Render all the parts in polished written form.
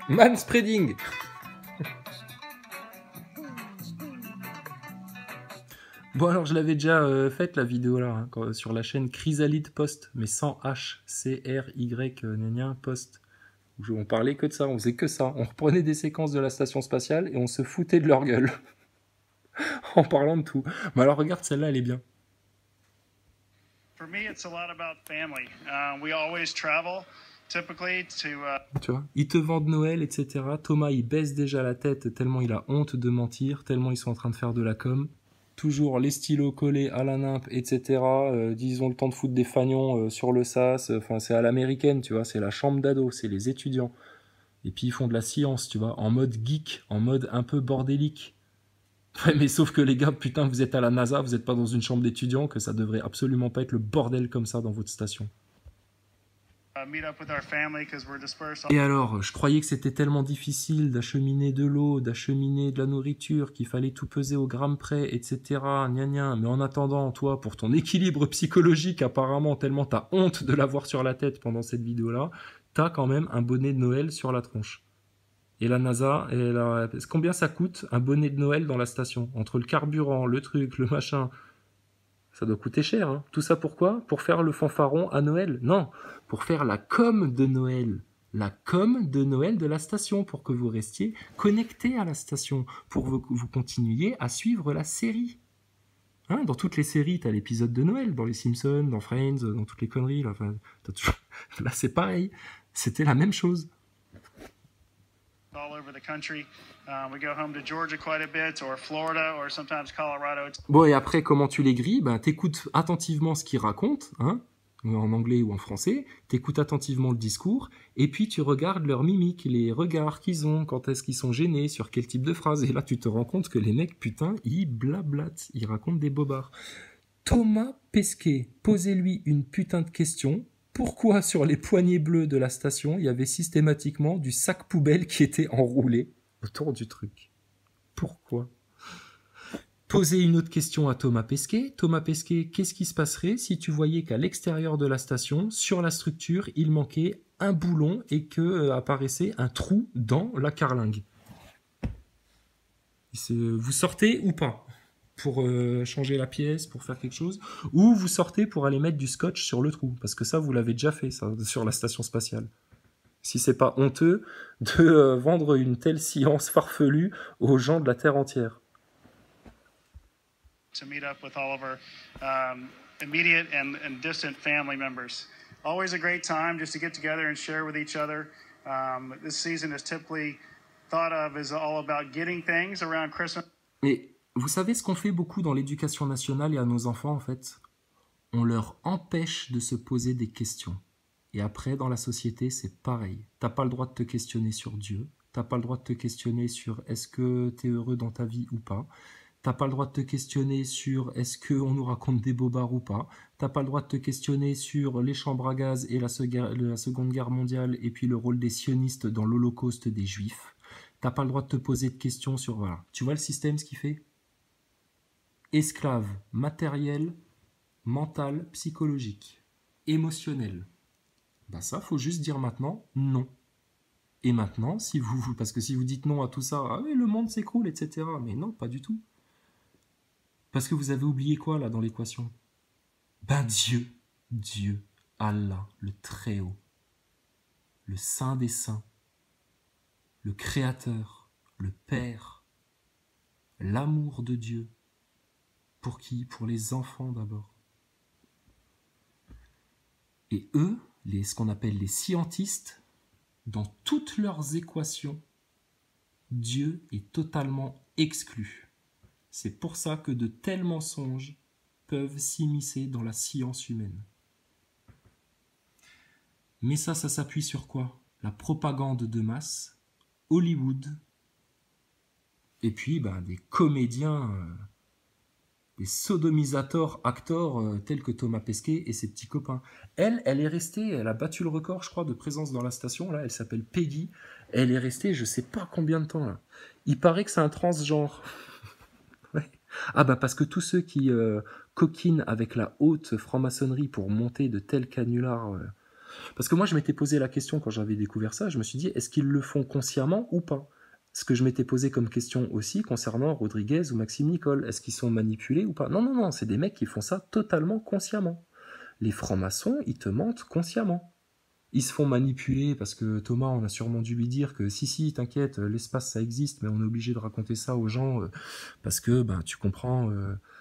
Manspreading. Bon alors je l'avais déjà faite la vidéo là, hein, sur la chaîne Chrysalide Post, mais sans H, C-R-Y, Post. On parlait que de ça, on faisait que ça. On reprenait des séquences de la station spatiale et on se foutait de leur gueule. En parlant de tout. Mais alors regarde, celle-là, elle est bien. For me, it's a lot about family. We always travel, typically to. Tu vois, ils te vendent Noël, etc. Thomas, il baisse déjà la tête tellement il a honte de mentir, tellement ils sont en train de faire de la com. Toujours les stylos collés à la nimpe, etc. Disons le temps de foutre des fagnons sur le sas. Enfin, c'est à l'américaine, tu vois. C'est la chambre d'ado, c'est les étudiants. Et puis ils font de la science, tu vois, en mode geek, en mode un peu bordélique. Ouais, mais sauf que les gars, putain, vous êtes à la NASA, vous n'êtes pas dans une chambre d'étudiants, que ça devrait absolument pas être le bordel comme ça dans votre station. Et alors, je croyais que c'était tellement difficile d'acheminer de l'eau, d'acheminer de la nourriture, qu'il fallait tout peser au gramme près, etc. Gna gna. Mais en attendant, toi, pour ton équilibre psychologique, apparemment, tellement t'as honte de l'avoir sur la tête pendant cette vidéo-là, t'as quand même un bonnet de Noël sur la tronche. Et la NASA, combien ça coûte un bonnet de Noël dans la station? Entre le carburant, le truc, le machin, ça doit coûter cher. Hein. Tout ça pourquoi? Pour faire le fanfaron à Noël? Non, pour faire la com de Noël. La com de Noël de la station, pour que vous restiez connectés à la station, pour que vous continuiez à suivre la série. Hein, dans toutes les séries, t'as l'épisode de Noël, dans les Simpsons, dans Friends, dans toutes les conneries. Là, enfin, là c'est pareil, c'était la même chose. All over the country. We go home to Georgia quite a bit, or Florida, or sometimes Colorado. Bon, et après, comment tu les grilles? Ben, t'écoutes attentivement ce qu'ils racontent, hein, en anglais ou en français, t'écoutes attentivement le discours, et puis tu regardes leurs mimiques, les regards qu'ils ont, quand est-ce qu'ils sont gênés, sur quel type de phrase, et là tu te rends compte que les mecs, putain, ils blablatent, ils racontent des bobards. Thomas Pesquet, posez-lui une putain de question. Pourquoi sur les poignées bleues de la station, il y avait systématiquement du sac poubelle qui était enroulé autour du truc? Pourquoi? Posez une autre question à Thomas Pesquet. Thomas Pesquet, qu'est-ce qui se passerait si tu voyais qu'à l'extérieur de la station, sur la structure, il manquait un boulon et que apparaissait un trou dans la carlingue? Vous sortez ou pas pour changer la pièce, pour faire quelque chose, ou vous sortez pour aller mettre du scotch sur le trou, parce que ça, vous l'avez déjà fait, ça, sur la station spatiale. Si c'est pas honteux de vendre une telle science farfelue aux gens de la Terre entière. To meet up with all of our immediate and distant family members. Always a great time just to get together and share with each other. This season is typically thought of as all about getting things around Christmas. Et vous savez ce qu'on fait beaucoup dans l'éducation nationale et à nos enfants, en fait? On leur empêche de se poser des questions. Et après, dans la société, c'est pareil. T'as pas le droit de te questionner sur Dieu. T'as pas le droit de te questionner sur est-ce que t'es heureux dans ta vie ou pas. T'as pas le droit de te questionner sur est-ce qu'on nous raconte des bobards ou pas. T'as pas le droit de te questionner sur les chambres à gaz et la Seconde Guerre mondiale et puis le rôle des sionistes dans l'Holocauste des Juifs. T'as pas le droit de te poser de questions sur... Voilà. Tu vois le système, ce qu'il fait? Esclave, matériel, mental, psychologique, émotionnel. Ben ça, faut juste dire maintenant non. Et maintenant, parce que si vous dites non à tout ça, ah oui, le monde s'écroule, etc. Mais non, pas du tout. Parce que vous avez oublié quoi, là, dans l'équation? Ben Dieu, Allah, le Très-Haut, le Saint des Saints, le Créateur, le Père, l'amour de Dieu. Pour qui? Pour les enfants d'abord. Et eux, ce qu'on appelle les scientistes, dans toutes leurs équations, Dieu est totalement exclu. C'est pour ça que de tels mensonges peuvent s'immiscer dans la science humaine. Mais ça s'appuie sur quoi? La propagande de masse, Hollywood, et puis des comédiens, des sodomisateurs, acteurs tels que Thomas Pesquet et ses petits copains. Elle est restée, elle a battu le record, je crois, de présence dans la station, là, elle s'appelle Peggy, elle est restée je sais pas combien de temps, là. Il paraît que c'est un transgenre. Ouais. Ah parce que tous ceux qui coquinent avec la haute franc-maçonnerie pour monter de tels canulars Parce que moi, je m'étais posé la question quand j'avais découvert ça, je me suis dit, est-ce qu'ils le font consciemment ou pas? Ce que je m'étais posé comme question aussi concernant Rodriguez ou Maxime Nicole, est-ce qu'ils sont manipulés ou pas? Non, non, non, c'est des mecs qui font ça totalement consciemment. Les francs-maçons, ils te mentent consciemment. Ils se font manipuler parce que Thomas, on a sûrement dû lui dire que si, t'inquiète, l'espace ça existe, mais on est obligé de raconter ça aux gens parce que tu comprends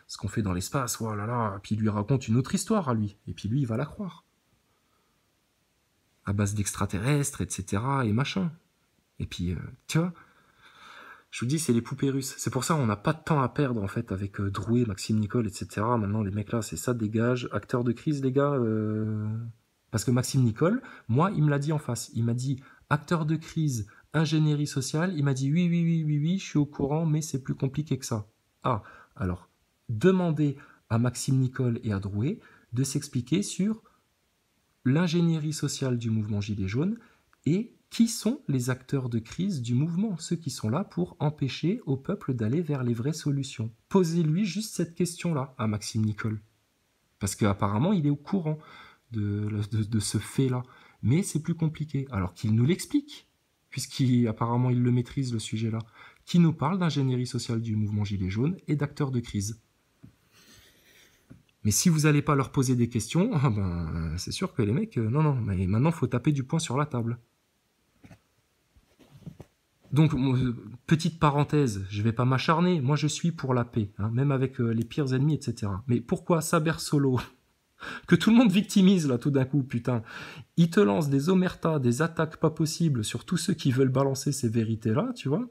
ce qu'on fait dans l'espace, voilà là. Puis il lui raconte une autre histoire à lui, et puis lui il va la croire. À base d'extraterrestres, etc. et machin. Et puis, tu vois, je vous dis, c'est les poupées russes. C'est pour ça qu'on n'a pas de temps à perdre en fait avec Drouet, Maxime Nicole, etc. Maintenant, les mecs là, c'est ça, dégage. Acteur de crise, les gars. Parce que Maxime Nicole, moi, il me l'a dit en face. Il m'a dit, acteur de crise, ingénierie sociale. Il m'a dit, oui, je suis au courant, mais c'est plus compliqué que ça. Ah, alors, demandez à Maxime Nicole et à Drouet de s'expliquer sur l'ingénierie sociale du mouvement Gilets jaunes et qui sont les acteurs de crise du mouvement, ceux qui sont là pour empêcher au peuple d'aller vers les vraies solutions. Posez-lui juste cette question-là à Maxime Nicole. Parce qu'apparemment, il est au courant de ce fait-là. Mais c'est plus compliqué. Alors qu'il nous l'explique, puisqu'apparemment il le maîtrise, le sujet-là, qui nous parle d'ingénierie sociale du mouvement Gilets jaunes et d'acteurs de crise. Mais si vous n'allez pas leur poser des questions, c'est sûr que les mecs, non, mais maintenant, il faut taper du poing sur la table. Donc, petite parenthèse, je ne vais pas m'acharner, moi je suis pour la paix, hein, même avec les pires ennemis, etc. Mais pourquoi Saber Solo, que tout le monde victimise là tout d'un coup, putain, il te lance des omertas, des attaques pas possibles sur tous ceux qui veulent balancer ces vérités-là, tu vois,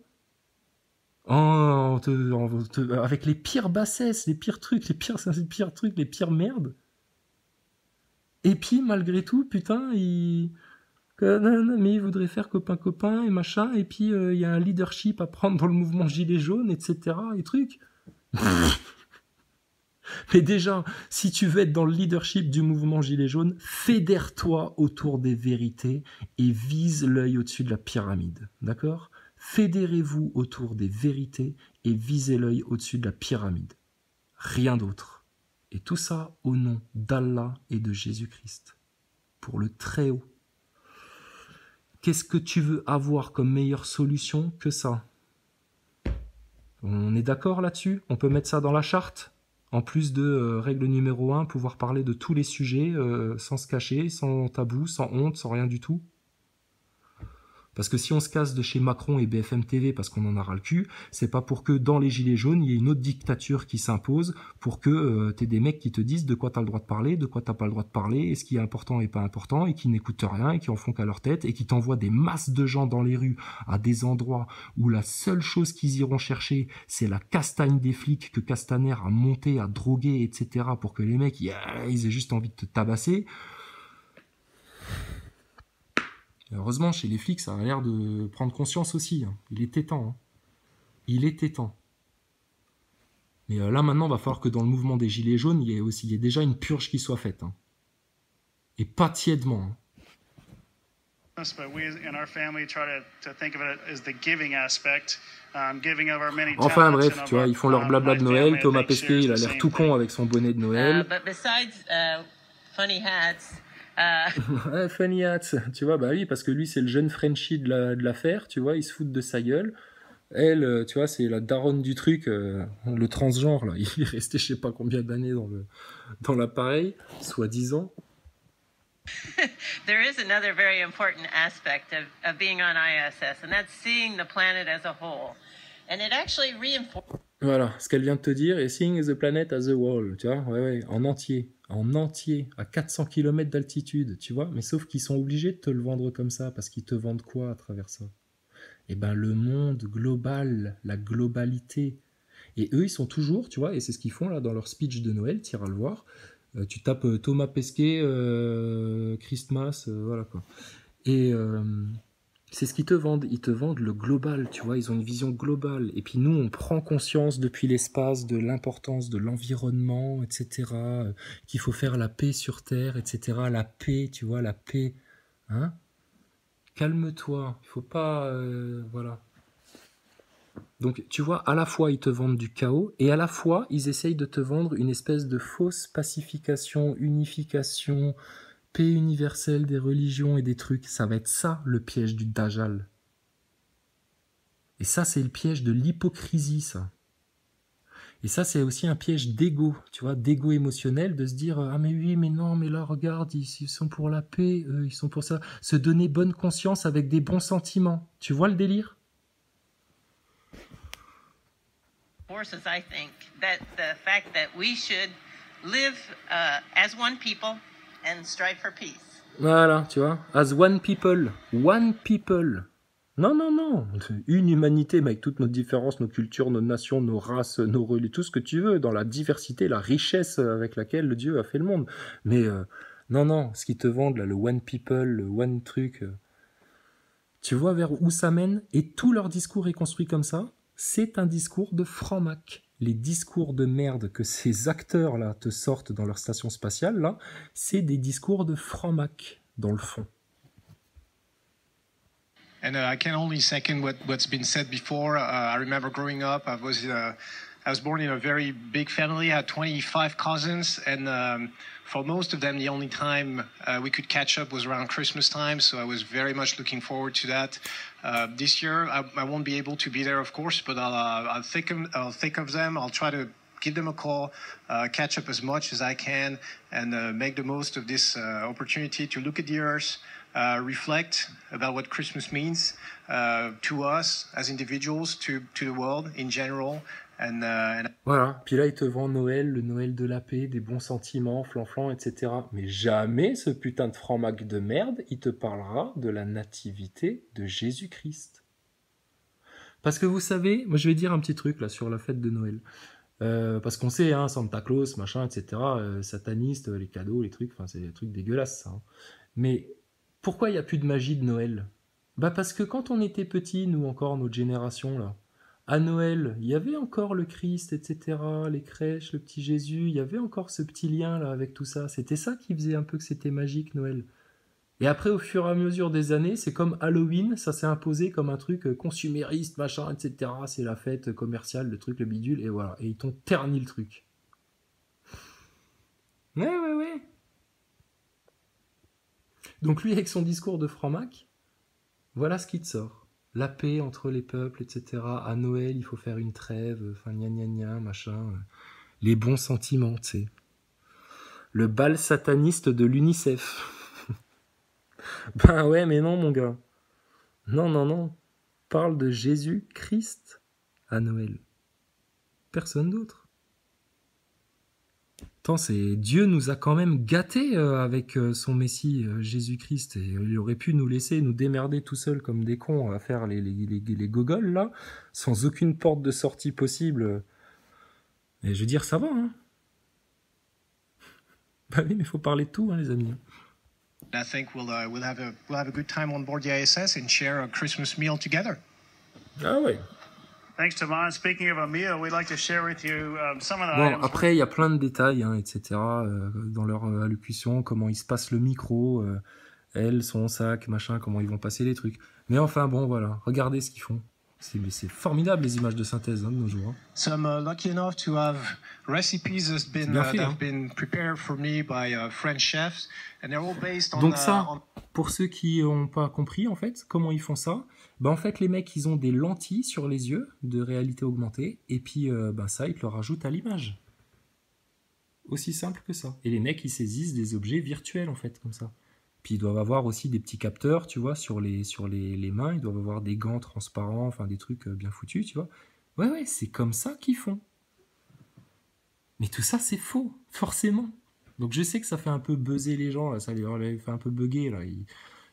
avec les pires bassesses, les pires trucs, les pires merdes. Et puis, malgré tout, putain, mais il voudrait faire copain-copain et machin, et puis il y a un leadership à prendre dans le mouvement Gilets jaunes, etc. et trucs. Mais déjà, si tu veux être dans le leadership du mouvement Gilets jaunes, fédère-toi autour des vérités et vise l'œil au-dessus de la pyramide. D'accord ? Fédérez-vous autour des vérités et visez l'œil au-dessus de la pyramide. Rien d'autre. Et tout ça au nom d'Allah et de Jésus-Christ. Pour le Très-Haut. Qu'est-ce que tu veux avoir comme meilleure solution que ça? On est d'accord là-dessus? On peut mettre ça dans la charte? En plus de règle numéro 1, pouvoir parler de tous les sujets sans se cacher, sans tabou, sans honte, sans rien du tout. Parce que si on se casse de chez Macron et BFM TV parce qu'on en a ras le cul, c'est pas pour que dans les Gilets jaunes, il y ait une autre dictature qui s'impose pour que t'aies des mecs qui te disent de quoi t'as le droit de parler, de quoi t'as pas le droit de parler, et ce qui est important et pas important, et qui n'écoutent rien, et qui en font qu'à leur tête, et qui t'envoient des masses de gens dans les rues, à des endroits où la seule chose qu'ils iront chercher, c'est la castagne des flics que Castaner a monté, a drogué, etc., pour que les mecs, ils aient juste envie de te tabasser. Heureusement, chez les flics, ça a l'air de prendre conscience aussi. Hein. Il était temps. Hein. Il était temps. Mais là, maintenant, il va falloir que dans le mouvement des Gilets jaunes, il y ait déjà une purge qui soit faite. Hein. Et pas tièdement. Hein. Enfin bref, tu vois, ils font leur blabla de Noël. Thomas Pesquet, il a l'air tout con avec son bonnet de Noël. Funny hats. Ouais, funny hats, tu vois, bah oui, parce que lui c'est le jeune Frenchie de l'affaire, tu vois, il se fout de sa gueule. Elle, tu vois, c'est la daronne du truc, le transgenre, là, il est resté je sais pas combien d'années dans l'appareil, soi-disant. There is another very important aspect of being on ISS, and that's seeing the planet as a whole. And it actually reinforces... Voilà, ce qu'elle vient de te dire, et seeing the planet as a whole, tu vois, ouais, en entier, à 400 km d'altitude, tu vois, mais sauf qu'ils sont obligés de te le vendre comme ça, parce qu'ils te vendent quoi à travers ça? Eh ben, le monde global, la globalité. Et eux, ils sont toujours, tu vois, et c'est ce qu'ils font là dans leur speech de Noël, tu iras le voir, tu tapes Thomas Pesquet, Christmas, voilà quoi. Et... c'est ce qu'ils te vendent. Ils te vendent le global, tu vois. Ils ont une vision globale. Et puis nous, on prend conscience depuis l'espace de l'importance de l'environnement, etc. Qu'il faut faire la paix sur Terre, etc. La paix, tu vois, la paix. Hein? Calme-toi. Il faut pas... voilà. Donc, tu vois, à la fois, ils te vendent du chaos, et à la fois, ils essayent de te vendre une espèce de fausse pacification, unification, paix universelle des religions et des trucs. Ça va être ça, le piège du Dajjal. Et ça, c'est le piège de l'hypocrisie, ça. Et ça, c'est aussi un piège d'ego, tu vois, d'ego émotionnel, de se dire « Ah mais oui, mais non, mais là, regarde, ils sont pour la paix, ils sont pour ça. » Se donner bonne conscience avec des bons sentiments. Tu vois le délire? Forces, I think, that the fact that we should live as one people and strive for peace. Voilà, tu vois, as one people, one people. Non, non, non, une humanité, mais avec toutes nos différences, nos cultures, nos nations, nos races, nos religions, tout ce que tu veux, dans la diversité, la richesse avec laquelle le Dieu a fait le monde. Mais non, non, ce qu'ils te vendent, là, le one people, le one truc, tu vois vers où ça mène, et tout leur discours est construit comme ça, c'est un discours de franc-mac. Les discours de merde que ces acteurs-là te sortent dans leur station spatiale, là, c'est des discours de franc-mac, dans le fond. And I can only second what's been said before. I remember growing up, I was born in a very big family. I had 25 cousins, and for most of them, the only time we could catch up was around Christmas time. So I was very much looking forward to that. This year, I won't be able to be there, of course, but I'll think of them. I'll try to give them a call, catch up as much as I can, and make the most of this opportunity to look at the earth. Reflect about what Christmas means to us as individuals, to the world in general. And Voilà, puis là, il te vend Noël, le Noël de la paix, des bons sentiments, flanflan, etc. Mais jamais ce putain de franc-mac de merde, il te parlera de la nativité de Jésus-Christ. Parce que vous savez, moi je vais dire un petit truc là sur la fête de Noël. Parce qu'on sait, hein, Santa Claus, machin, etc., sataniste, les cadeaux, les trucs, enfin c'est des trucs dégueulasses, ça. Hein. Mais pourquoi il n'y a plus de magie de Noël? Bah parce que quand on était petits, nous encore, notre génération, là, à Noël, il y avait encore le Christ, etc., les crèches, le petit Jésus, il y avait encore ce petit lien là avec tout ça. C'était ça qui faisait un peu que c'était magique, Noël. Et après, au fur et à mesure des années, c'est comme Halloween, ça s'est imposé comme un truc consumériste, machin, etc. C'est la fête commerciale, le truc, le bidule, et voilà. Et ils t'ont terni le truc. Ouais. Donc lui, avec son discours de franc-mac, voilà ce qu'il te sort. La paix entre les peuples, etc. À Noël, il faut faire une trêve, enfin gna, machin. Les bons sentiments, tu sais. Le bal sataniste de l'UNICEF. Ben ouais, mais non, mon gars. Non. Parle de Jésus-Christ à Noël. Personne d'autre. Attends, Dieu nous a quand même gâtés avec son Messie, Jésus-Christ. Et il aurait pu nous laisser nous démerder tout seul comme des cons à faire les gogoles, là, sans aucune porte de sortie possible. Et je veux dire, ça va, hein. Bah oui, mais il faut parler de tout, hein, les amis. I think we'll have a good time on board the ISS and share a Christmas meal together. Ah ouais. Thanks, Taman. Speaking of a meal, we'd like to share with you some of the Bon, items. après, il y a plein de détails, hein, etc., dans leur allocution, comment ils se passent le micro, elle, son sac, machin, comment ils vont passer les trucs. Mais enfin, bon, voilà, regardez ce qu'ils font. C'est formidable, les images de synthèse hein, de nos jours. Hein. So I'm lucky enough to have recipes that have been prepared for me by French chefs, and they're all based on. Donc ça, pour ceux qui n'ont pas compris, en fait, comment ils font ça, bah en fait, les mecs, ils ont des lentilles sur les yeux de réalité augmentée, et puis ça, ils te le rajoutent à l'image. Aussi simple que ça. Et les mecs, ils saisissent des objets virtuels, en fait, comme ça. Puis ils doivent avoir aussi des petits capteurs, tu vois, sur les mains. Ils doivent avoir des gants transparents, enfin des trucs bien foutus, tu vois. Ouais, c'est comme ça qu'ils font. Mais tout ça, c'est faux, forcément. Donc je sais que ça fait un peu buzzer les gens, là, ça les fait un peu bugger, là. Ils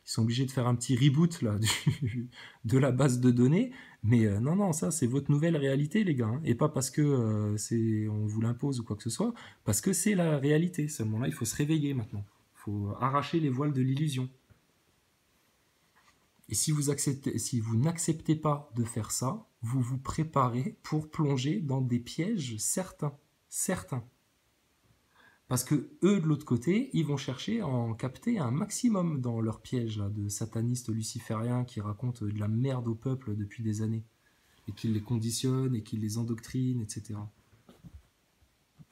sont obligés de faire un petit reboot là, de la base de données. Mais non, ça, c'est votre nouvelle réalité, les gars. Hein. Et pas parce que on vous l'impose ou quoi que ce soit, parce que c'est la réalité. Seulement là, il faut se réveiller maintenant. Il faut arracher les voiles de l'illusion. Et si vous n'acceptez pas de faire ça, vous vous préparez pour plonger dans des pièges certains. Parce que eux, de l'autre côté, ils vont chercher à en capter un maximum dans leur piège là, de satanistes lucifériens qui racontent de la merde au peuple depuis des années. Et qui les conditionnent, et qui les endoctrinent, etc.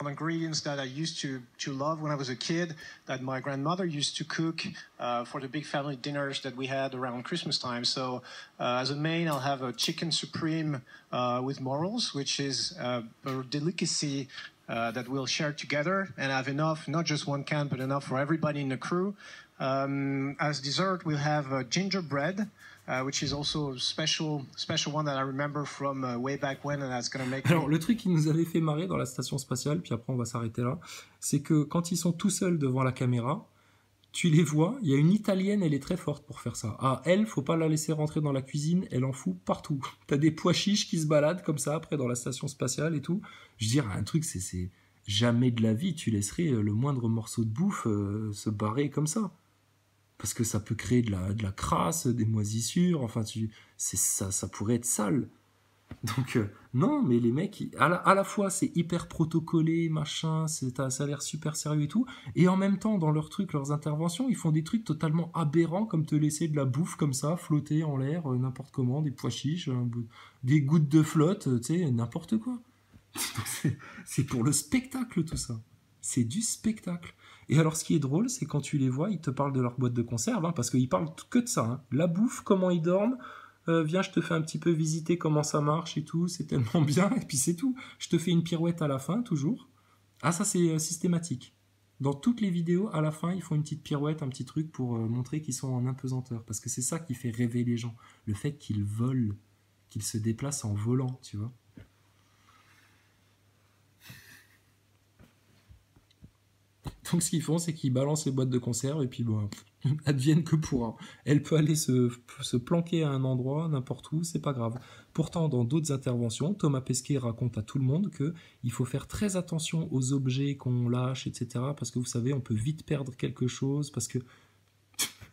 ingredients that I used to love when I was a kid, that my grandmother used to cook for the big family dinners that we had around Christmas time. So as a main, I'll have a chicken supreme with morels, which is a delicacy that we'll share together and have enough, not just one can, but enough for everybody in the crew. As dessert, we'll have gingerbread, which is also a special one that I remember from way back when, and that's going to make. Alors, le truc qui nous avait fait marrer dans la station spatiale, puis après on va s'arrêter là, c'est que quand ils sont tout seuls devant la caméra, tu les vois, il y a une Italienne, elle est très forte pour faire ça. Ah, elle, faut pas la laisser rentrer dans la cuisine, elle en fout partout. T'as des pois chiches qui se baladent comme ça après dans la station spatiale et tout. Je veux dire, un truc, c'est jamais de la vie tu laisserais le moindre morceau de bouffe se barrer comme ça. Parce que ça peut créer de la crasse, des moisissures, enfin, ça pourrait être sale. Donc, non, mais les mecs, à la fois, c'est hyper protocolé, machin, ça a l'air super sérieux et tout, et en même temps, dans leurs trucs, leurs interventions, ils font des trucs totalement aberrants, comme te laisser de la bouffe comme ça, flotter en l'air, n'importe comment, des pois chiches, des gouttes de flotte, tu sais, n'importe quoi. C'est pour le spectacle, tout ça. C'est du spectacle. Et alors, ce qui est drôle, c'est quand tu les vois, ils te parlent de leur boîte de conserve, hein, parce qu'ils parlent que de ça. Hein. La bouffe, comment ils dorment, viens, je te fais un petit peu visiter comment ça marche et tout, c'est tellement bien, et puis c'est tout. Je te fais une pirouette à la fin, toujours. Ah, ça, c'est systématique. Dans toutes les vidéos, à la fin, ils font une petite pirouette, un petit truc pour montrer qu'ils sont en impesanteur. Parce que c'est ça qui fait rêver les gens. Le fait qu'ils volent, qu'ils se déplacent en volant, tu vois. Donc ce qu'ils font, c'est qu'ils balancent les boîtes de conserve et puis bon, advienne que pourra. Elle peut aller se planquer à un endroit, n'importe où, c'est pas grave. Pourtant, dans d'autres interventions, Thomas Pesquet raconte à tout le monde qu'il faut faire très attention aux objets qu'on lâche, etc. Parce que vous savez, on peut vite perdre quelque chose, parce que,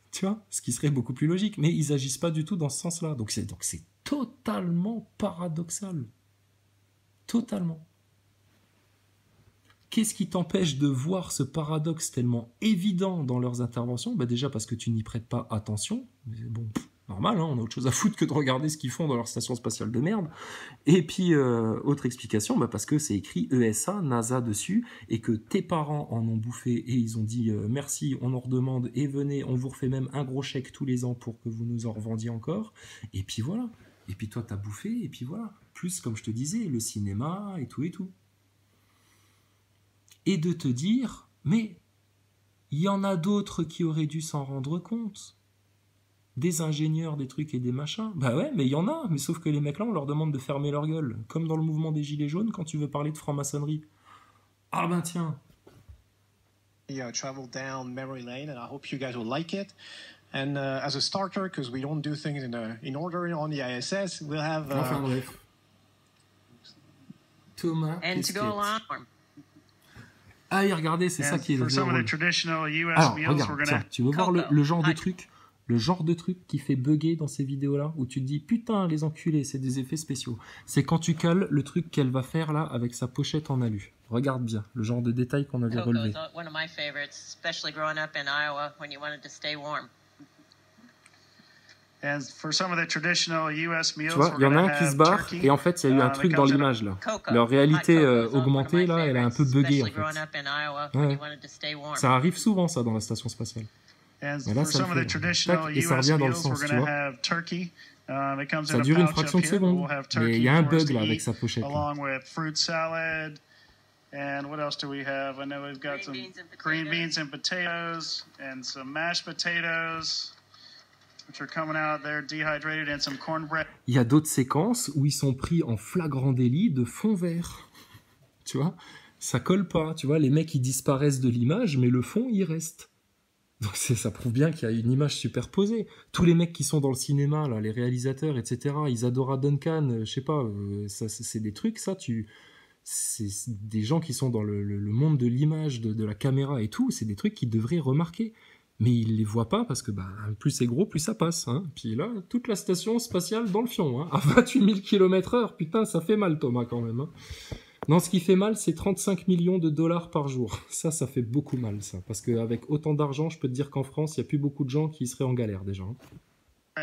tu vois, ce qui serait beaucoup plus logique. Mais ils agissent pas du tout dans ce sens-là. Donc c'est totalement paradoxal. Totalement. Qu'est-ce qui t'empêche de voir ce paradoxe tellement évident dans leurs interventions ? Déjà parce que tu n'y prêtes pas attention. Mais bon, normal, hein, on a autre chose à foutre que de regarder ce qu'ils font dans leur station spatiale de merde. Et puis, autre explication, parce que c'est écrit ESA, NASA dessus, et que tes parents en ont bouffé et ils ont dit merci, on en redemande, et venez, on vous refait même un gros chèque tous les ans pour que vous nous en revendiez encore. Et puis voilà. Et puis toi, t'as bouffé, et puis voilà. Plus, comme je te disais, le cinéma et tout et tout. Et de te dire, mais il y en a d'autres qui auraient dû s'en rendre compte. Des ingénieurs, des trucs et des machins. Bah ouais, mais il y en a, mais sauf que les mecs là, on leur demande de fermer leur gueule. Comme dans le mouvement des Gilets jaunes, quand tu veux parler de franc-maçonnerie. Ah ben tiens. Travel down memory lane, and I hope you guys will like it. And as a starter, because we don't do things in order on the ISS, we'll have... Enfin bref. Thomas And Pesquet. to go along... Ah, et regardez, c'est ça qui est le drôle. Alors, regarde, tiens, tu veux voir le genre de truc qui fait bugger dans ces vidéos-là, où tu te dis, putain, les enculés, c'est des effets spéciaux. C'est quand tu cales le truc qu'elle va faire là, avec sa pochette en alu. Regarde bien, le genre de détail qu'on avait relevé. Cocoa is one of my favorites, especially growing up in Iowa when you wanted to stay warm. And for some of the traditional US meals, Tu vois, il y en a un qui se barre, et en fait, il y a eu un truc dans l'image, là. Leur réalité augmentée, là, elle a un peu bugué, en fait. Ouais. Ça arrive souvent, ça, dans la station spatiale. Et là, ça le fait. Tac, et ça revient dans le sens, tu vois. Ça dure une fraction de seconde, mais il y a un bug, là, avec sa pochette. Là. And what else do we have? I know we've got some green beans and potatoes and some mashed potatoes. Which are coming out there dehydrated, and some cornbread. Il y a d'autres séquences où ils sont pris en flagrant délit de fond vert. Tu vois, ça colle pas. Tu vois, les mecs ils disparaissent de l'image, mais le fond il reste. Donc ça prouve bien qu'il y a une image superposée. Tous les mecs qui sont dans le cinéma, là, les réalisateurs, etc. Isadora Duncan, je sais pas, ça, c'est des trucs, ça, c'est des gens qui sont dans le monde de l'image, de la caméra et tout. C'est des trucs qu'ils devraient remarquer. Mais ils les voient pas parce que plus c'est gros, plus ça passe. Hein. Puis là, toute la station spatiale dans le fion, hein, à 28 000 km/h. Putain, ça fait mal, Thomas, quand même. Hein. Non, ce qui fait mal, c'est 35 millions de dollars par jour. Ça fait beaucoup mal, ça. Parce qu'avec autant d'argent, je peux te dire qu'en France, il n'y a plus beaucoup de gens qui seraient en galère, déjà. Hein.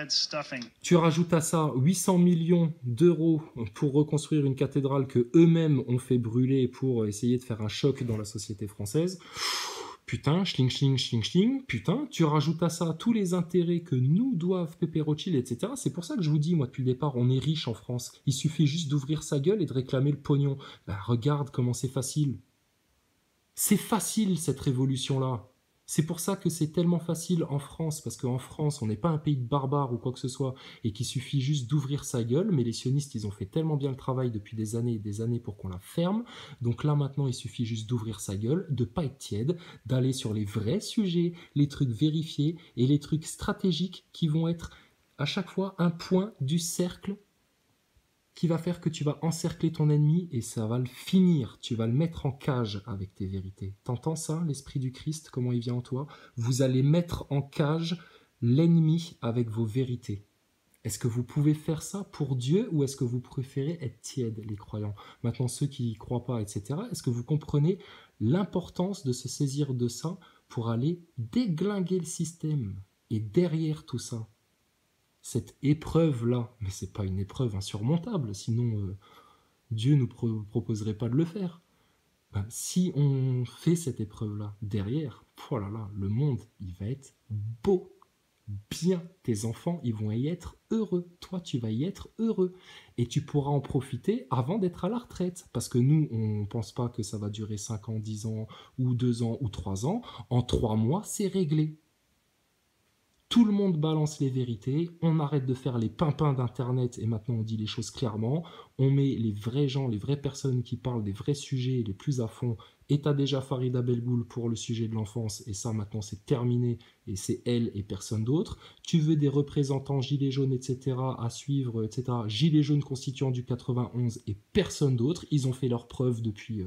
stuffing. Tu rajoutes à ça 800 millions d'euros pour reconstruire une cathédrale que eux-mêmes ont fait brûler pour essayer de faire un choc dans la société française. Putain, schling, schling, schling, schling. Putain, tu rajoutes à ça tous les intérêts que nous doivent Pépé Rothschild, etc. C'est pour ça que je vous dis, moi, depuis le départ, on est riche en France. Il suffit juste d'ouvrir sa gueule et de réclamer le pognon. Ben, regarde comment c'est facile. C'est facile, cette révolution-là. C'est pour ça que c'est tellement facile en France, parce qu'en France, on n'est pas un pays de barbares ou quoi que ce soit, et qu'il suffit juste d'ouvrir sa gueule, mais les sionistes, ils ont fait tellement bien le travail depuis des années et des années pour qu'on la ferme, donc là maintenant, il suffit juste d'ouvrir sa gueule, de pas être tiède, d'aller sur les vrais sujets, les trucs vérifiés, et les trucs stratégiques qui vont être à chaque fois un point du cercle qui va faire que tu vas encercler ton ennemi et ça va le finir. Tu vas le mettre en cage avec tes vérités. T'entends ça, l'esprit du Christ, comment il vient en toi? Vous allez mettre en cage l'ennemi avec vos vérités. Est-ce que vous pouvez faire ça pour Dieu ou est-ce que vous préférez être tiède, les croyants? Maintenant, ceux qui y croient pas, etc., est-ce que vous comprenez l'importance de se saisir de ça pour aller déglinguer le système? Et derrière tout ça, cette épreuve-là, mais c'est pas une épreuve insurmontable, sinon Dieu nous proposerait pas de le faire. Ben, si on fait cette épreuve-là, derrière, oh là là, le monde, il va être beau, bien. Tes enfants, ils vont y être heureux. Toi, tu vas y être heureux. Et tu pourras en profiter avant d'être à la retraite. Parce que nous, on pense pas que ça va durer 5 ans, 10 ans, ou 2 ans, ou 3 ans. En 3 mois, c'est réglé. Tout le monde balance les vérités, on arrête de faire les pimpins d'Internet et maintenant on dit les choses clairement, on met les vrais gens, les vraies personnes qui parlent des vrais sujets les plus à fond, et t'as déjà Farida Belgoul pour le sujet de l'enfance, et ça maintenant c'est terminé, et c'est elle et personne d'autre. Tu veux des représentants gilets jaunes, etc. à suivre, etc. Gilets jaunes constituants du 91 et personne d'autre, ils ont fait leurs preuves depuis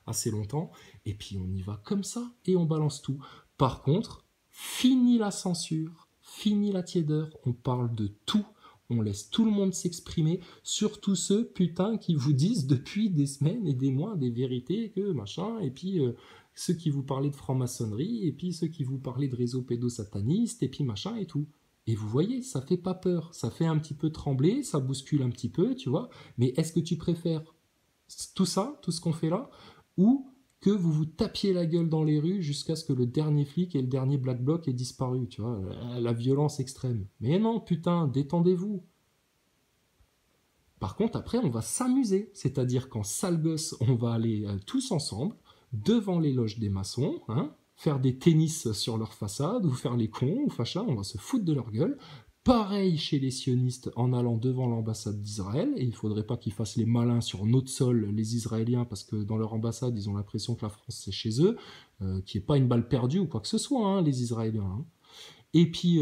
assez longtemps, et puis on y va comme ça, et on balance tout. Par contre, fini la censure, fini la tiédeur, on parle de tout, on laisse tout le monde s'exprimer, surtout ceux, putain, qui vous disent depuis des semaines et des mois des vérités que machin, et puis ceux qui vous parlaient de franc-maçonnerie, et puis ceux qui vous parlaient de réseaux pédosatanistes, et puis machin et tout. Et vous voyez, ça fait pas peur, ça fait un petit peu trembler, ça bouscule un petit peu, tu vois, mais est-ce que tu préfères tout ça, tout ce qu'on fait là, ou que vous vous tapiez la gueule dans les rues jusqu'à ce que le dernier flic et le dernier black bloc aient disparu, tu vois, la violence extrême. Mais non, putain, détendez-vous. Par contre, après, on va s'amuser, c'est-à-dire qu'en sale gosse, on va aller tous ensemble, devant les loges des maçons, hein, faire des tennis sur leur façade, ou faire les cons, ou fachin, on va se foutre de leur gueule. Pareil chez les sionistes en allant devant l'ambassade d'Israël, et il ne faudrait pas qu'ils fassent les malins sur notre sol, les Israéliens, parce que dans leur ambassade, ils ont l'impression que la France, c'est chez eux, qu'il n'y ait pas une balle perdue ou quoi que ce soit, hein, les Israéliens. Hein. Et puis,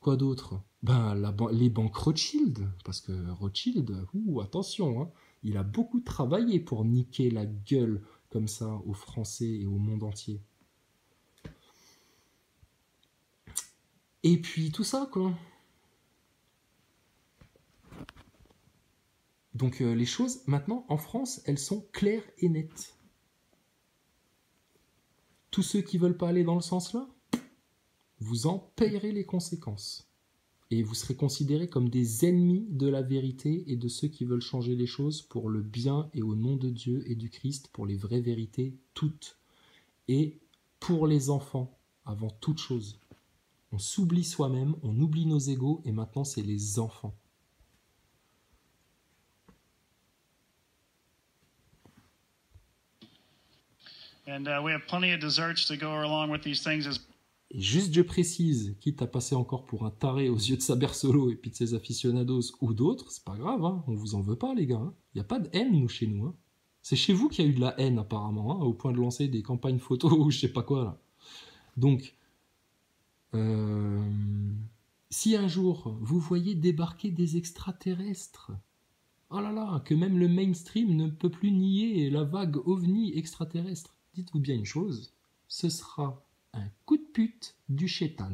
quoi d'autre? Ben, les banques Rothschild, parce que Rothschild, attention, hein, il a beaucoup travaillé pour niquer la gueule comme ça aux Français et au monde entier. Et puis tout ça, quoi. Donc les choses, maintenant, en France, elles sont claires et nettes. Tous ceux qui veulent pas aller dans le sens-là, vous en payerez les conséquences. Et vous serez considérés comme des ennemis de la vérité et de ceux qui veulent changer les choses pour le bien et au nom de Dieu et du Christ, pour les vraies vérités, toutes. Et pour les enfants, avant toute chose. On s'oublie soi-même, on oublie nos égos, et maintenant c'est les enfants. And we have plenty of desserts to go along with these things as Et juste je précise, quitte à passer encore pour un taré aux yeux de Saber Solo et puis de ses aficionados ou d'autres, c'est pas grave, hein, on vous en veut pas les gars. Hein. Y a pas de haine nous chez nous. Hein. C'est chez vous qu'il y a eu de la haine apparemment, hein, au point de lancer des campagnes photos ou je sais pas quoi là. Donc, si un jour vous voyez débarquer des extraterrestres, oh là là, que même le mainstream ne peut plus nier la vague ovni extraterrestre, dites-vous bien une chose, ce sera un coup de pute du shaitan,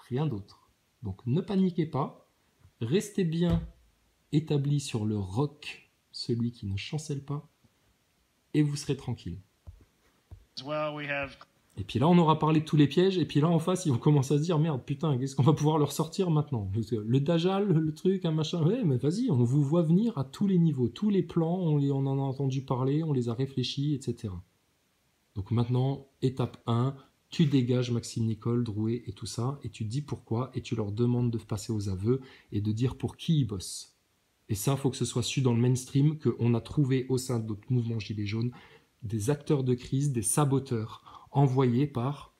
rien d'autre. Donc ne paniquez pas, restez bien établis sur le roc, celui qui ne chancelle pas, et vous serez tranquille. well. We have Et puis là, on aura parlé de tous les pièges, et puis là, en face, ils vont commencer à se dire, merde, putain, qu'est-ce qu'on va pouvoir leur sortir maintenant? Le Dajjal, le truc, un machin, ouais, mais vas-y, on vous voit venir à tous les niveaux, tous les plans, on en a entendu parler, on les a réfléchis, etc. Donc maintenant, étape 1, tu dégages Maxime Nicole, Drouet et tout ça, et tu dis pourquoi, et tu leur demandes de passer aux aveux, et de dire pour qui ils bossent. Et ça, il faut que ce soit su dans le mainstream, qu'on a trouvé au sein de notre mouvement Gilets jaunes des acteurs de crise, des saboteurs, envoyés par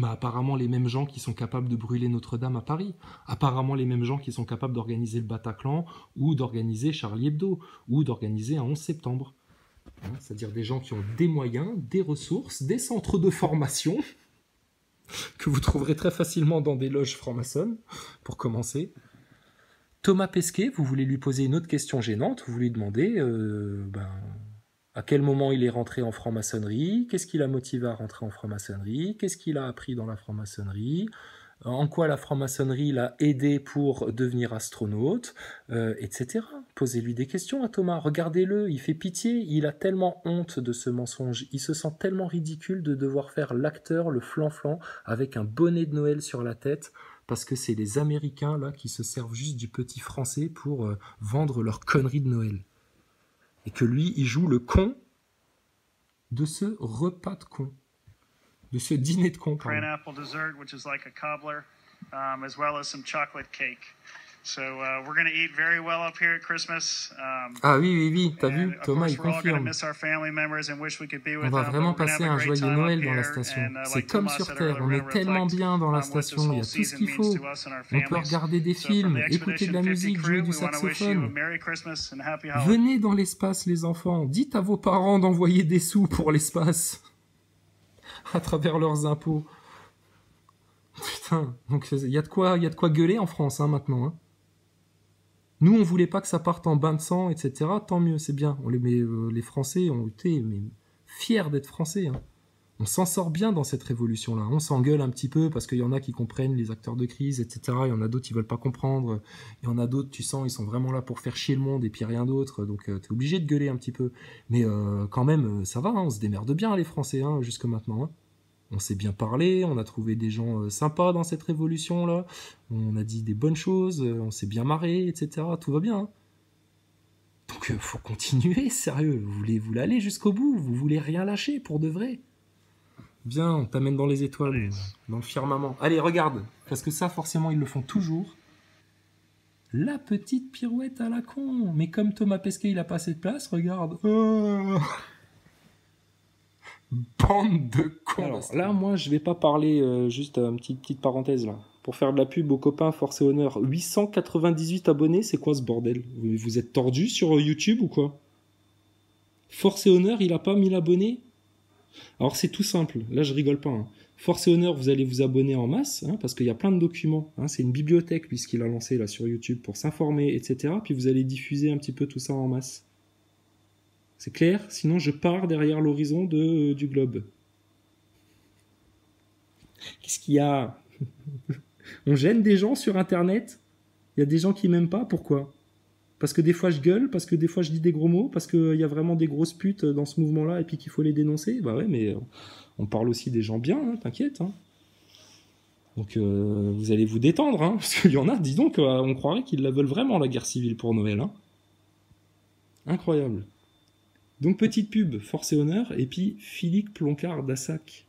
apparemment les mêmes gens qui sont capables de brûler Notre-Dame à Paris, apparemment les mêmes gens qui sont capables d'organiser le Bataclan, ou d'organiser Charlie Hebdo, ou d'organiser un 11 septembre. Hein, c'est-à-dire des gens qui ont des moyens, des ressources, des centres de formation, que vous trouverez très facilement dans des loges franc-maçonnes, pour commencer. Thomas Pesquet, vous voulez lui poser une autre question gênante, vous lui demandez à quel moment il est rentré en franc-maçonnerie, qu'est-ce qui l'a motivé à rentrer en franc-maçonnerie, qu'est-ce qu'il a appris dans la franc-maçonnerie, en quoi la franc-maçonnerie l'a aidé pour devenir astronaute, etc. Posez-lui des questions à Thomas, regardez-le, il fait pitié, il a tellement honte de ce mensonge, il se sent tellement ridicule de devoir faire l'acteur, le flan-flan, avec un bonnet de Noël sur la tête, parce que c'est les Américains là qui se servent juste du petit français pour vendre leurs conneries de Noël. Et que lui, il joue le con de ce repas de con, de ce dîner de con. Apple dessert, which is like a cobbler, as well as some chocolate cake. So we're going to eat very well up here at Christmas. Ah oui, t'as vu, Thomas, il confirme. On va vraiment passer un joyeux Noël dans la station. C'est comme sur Terre, on est tellement bien dans la station, il y a tout ce qu'il faut. On peut regarder des films, écouter de la musique, jouer du saxophone. Venez dans l'espace, les enfants. Dites à vos parents d'envoyer des sous pour l'espace, à travers leurs impôts. Putain, donc il y a de quoi gueuler en France maintenant, hein. Nous, on voulait pas que ça parte en bain de sang, etc. Tant mieux, c'est bien. Les Français ont été fiers d'être Français. Hein. On s'en sort bien dans cette révolution-là. On s'engueule un petit peu parce qu'il y en a qui comprennent les acteurs de crise, etc. Il y en a d'autres qui veulent pas comprendre. Il y en a d'autres, tu sens, ils sont vraiment là pour faire chier le monde et puis rien d'autre. Donc, tu es obligé de gueuler un petit peu. Mais quand même, ça va. Hein, on se démerde bien, les Français, hein, jusque maintenant. Hein. On s'est bien parlé, on a trouvé des gens sympas dans cette révolution-là, on a dit des bonnes choses, on s'est bien marré, etc. Tout va bien. Hein. Donc, faut continuer, sérieux. Vous voulez aller jusqu'au bout, vous voulez rien lâcher pour de vrai. Bien, on t'amène dans les étoiles, dans le firmament. Allez, regarde, parce que ça, forcément, ils le font toujours. La petite pirouette à la con. Mais comme Thomas Pesquet, il a pas assez de place, regarde. Oh, bande de cons. Alors là, moi, je vais pas parler, juste une petite parenthèse là. Pour faire de la pub aux copains, Force et Honneur. 898 abonnés, c'est quoi ce bordel? Vous êtes tordus sur YouTube ou quoi? Force et Honneur, il a pas 1000 abonnés? Alors c'est tout simple, là je rigole pas. Hein. Force et Honneur, vous allez vous abonner en masse, hein, parce qu'il y a plein de documents. Hein, c'est une bibliothèque, lui, ce qu'il a lancé là sur YouTube pour s'informer, etc. Puis vous allez diffuser un petit peu tout ça en masse. C'est clair? Sinon, je pars derrière l'horizon du globe. Qu'est-ce qu'il y a? On gêne des gens sur Internet? Il y a des gens qui m'aiment pas? Pourquoi? Parce que des fois je gueule? Parce que des fois je dis des gros mots? Parce qu'il y a vraiment des grosses putes dans ce mouvement-là et puis qu'il faut les dénoncer? Bah ouais, mais on parle aussi des gens bien, hein, t'inquiète. Hein. Donc vous allez vous détendre, hein, parce qu'il y en a, dis donc, on croirait qu'ils la veulent vraiment, la guerre civile pour Noël. Hein. Incroyable. Donc petite pub, Force et Honneur, et puis Philippe Ploncard d'Assac.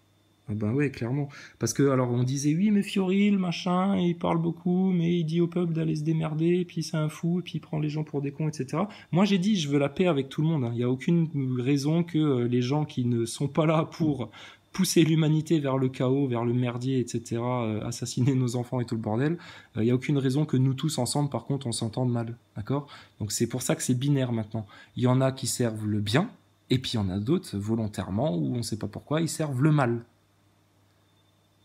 Ah ben ouais, clairement. Parce que, alors, on disait, oui, mais Fioril, machin, il parle beaucoup, mais il dit au peuple d'aller se démerder, et puis c'est un fou, et puis il prend les gens pour des cons, etc. Moi, j'ai dit, je veux la paix avec tout le monde. Hein. Il n'y a aucune raison que les gens qui ne sont pas là pour pousser l'humanité vers le chaos, vers le merdier, etc., assassiner nos enfants et tout le bordel, il n'y a aucune raison que nous tous ensemble, par contre, on s'entende mal. D'accord? Donc c'est pour ça que c'est binaire maintenant. Il y en a qui servent le bien, et puis il y en a d'autres, volontairement, ou on ne sait pas pourquoi, ils servent le mal.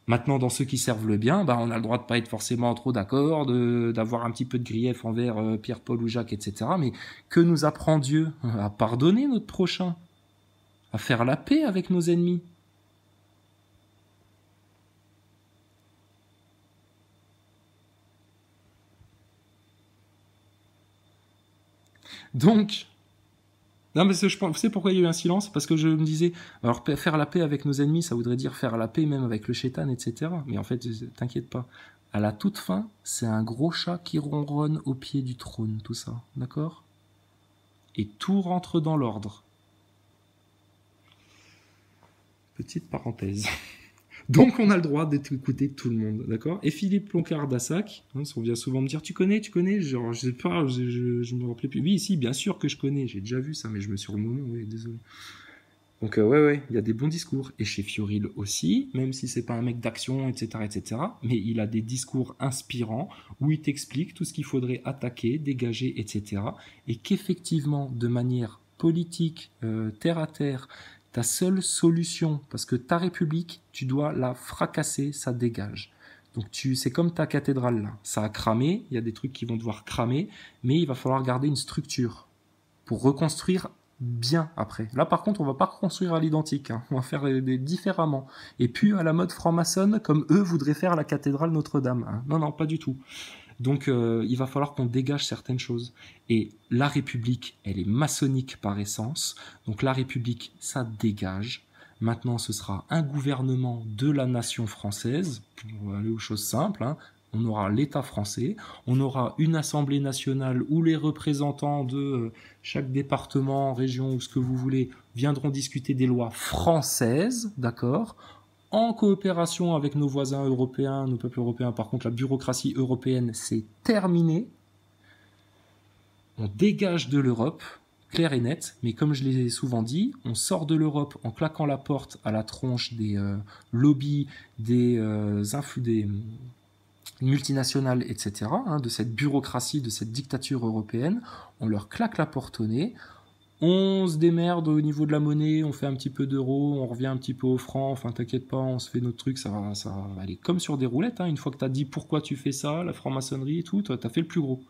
Maintenant, dans ceux qui servent le bien, bah, on a le droit de pas être forcément trop d'accord, d'avoir un petit peu de grief envers Pierre, Paul ou Jacques, etc. Mais que nous apprend Dieu? À pardonner notre prochain, à faire la paix avec nos ennemis. Donc, Non, mais je pense, vous savez pourquoi il y a eu un silence? Parce que je me disais, alors faire la paix avec nos ennemis, ça voudrait dire faire la paix même avec le shaitan, etc. Mais en fait, t'inquiète pas. À la toute fin, c'est un gros chat qui ronronne au pied du trône, tout ça, d'accord? Et tout rentre dans l'ordre. Petite parenthèse. Donc on a le droit d'écouter tout le monde, d'accord? Et Philippe Ploncard d'Assac, hein, on vient souvent me dire, tu connais? Genre, je sais pas, je me rappelais plus. Oui, si, bien sûr que je connais, j'ai déjà vu ça, mais je me suis sur le moment, oui, désolé. Donc ouais, il y a des bons discours. Et chez Fioril aussi, même si c'est pas un mec d'action, etc., mais il a des discours inspirants où il t'explique tout ce qu'il faudrait attaquer, dégager, etc. Et qu'effectivement, de manière politique, terre à terre, ta seule solution, parce que ta République, tu dois la fracasser, ça dégage. Donc c'est comme ta cathédrale là, ça a cramé, il y a des trucs qui vont devoir cramer, mais il va falloir garder une structure pour reconstruire bien après. Là par contre, on va pas reconstruire à l'identique, hein. On va faire différemment. Et puis à la mode franc-maçonne, comme eux voudraient faire la cathédrale Notre-Dame, hein. Non, pas du tout. Donc il va falloir qu'on dégage certaines choses. Et la République, elle est maçonnique par essence. Donc la République, ça dégage. Maintenant, ce sera un gouvernement de la nation française, pour aller aux choses simples, hein. On aura l'État français, on aura une assemblée nationale où les représentants de chaque département, région ou ce que vous voulez viendront discuter des lois françaises, d'accord ? En coopération avec nos voisins européens, nos peuples européens. Par contre, la bureaucratie européenne, c'est terminé. On dégage de l'Europe, clair et net, mais comme je l'ai souvent dit, on sort de l'Europe en claquant la porte à la tronche des lobbies, des multinationales, etc., hein, de cette bureaucratie, de cette dictature européenne. On leur claque la porte au nez. On se démerde au niveau de la monnaie, on fait un petit peu d'euros, on revient un petit peu au franc, enfin t'inquiète pas, on se fait notre truc, ça va aller comme sur des roulettes, hein. Une fois que t'as dit pourquoi tu fais ça, la franc-maçonnerie et tout, toi t'as fait le plus gros.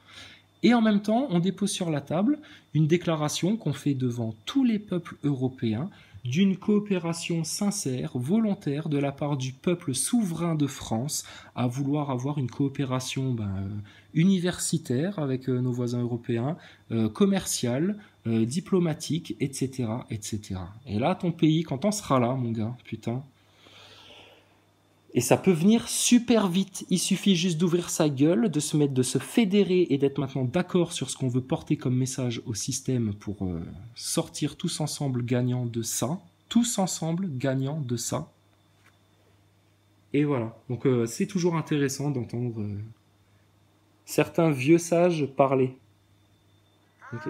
Et en même temps, on dépose sur la table une déclaration qu'on fait devant tous les peuples européens d'une coopération sincère, volontaire de la part du peuple souverain de France à vouloir avoir une coopération universitaire avec nos voisins européens, commerciale, diplomatique, etc., etc. Et là, ton pays, quand on sera là, mon gars, putain... Et ça peut venir super vite. Il suffit juste d'ouvrir sa gueule, de se fédérer et d'être maintenant d'accord sur ce qu'on veut porter comme message au système pour sortir tous ensemble gagnants de ça. Tous ensemble gagnants de ça. Et voilà. Donc c'est toujours intéressant d'entendre certains vieux sages parler. Ok ?